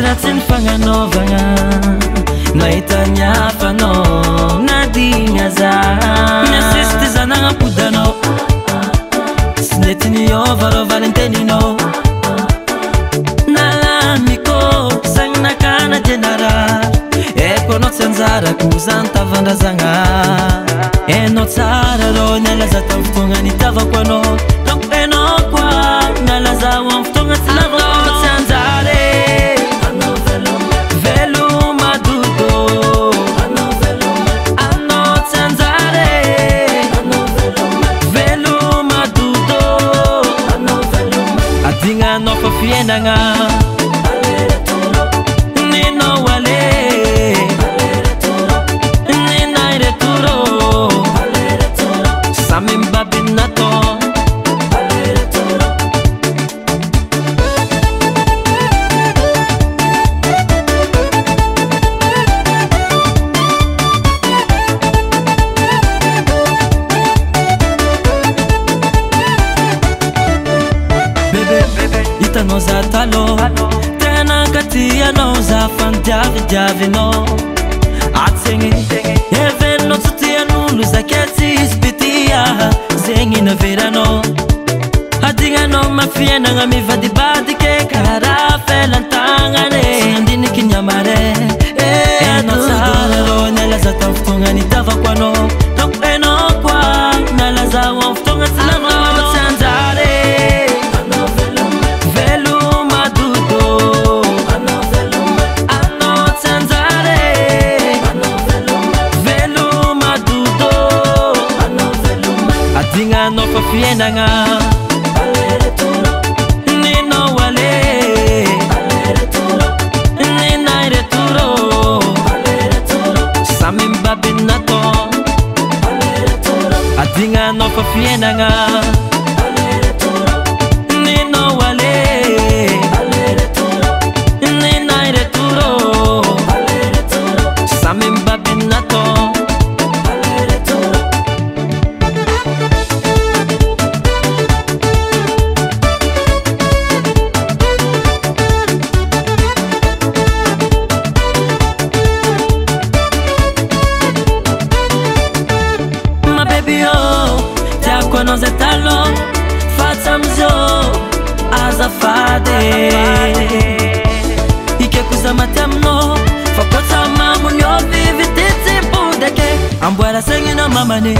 Ratin fanganovanga naitanya fano nadinga za nasisti zananga pudano snetini ovaro valentenino nalamiko sangna kana genara eko no tsanzara kuzanta vanda zanga eno tsara ro nela za tamfunga ni tava kwano donc eno kwa nala za wamfunga tsanaro tsanzare no for fienanga nino wale nina returo samim babinato Noza talo tena katia noza fandiave diave no atsengi even no tutia nulu zaketi spitia zengi na verano adinga no mafia na ngami vadi badi ke kara felantanga ne ndini kinyamare no sara ro nela za taftunga ni tava kwano donc eno kwa nala za waftunga tsanano tsanzare no for fienanga nino wale nina returo samim babinato adinga no for fienanga nino wale nina returo samim babinato Quando zé talo façamzo azafade e que coisa matemno fakota mamu nyo vive tete budeke amboara sangi na mamane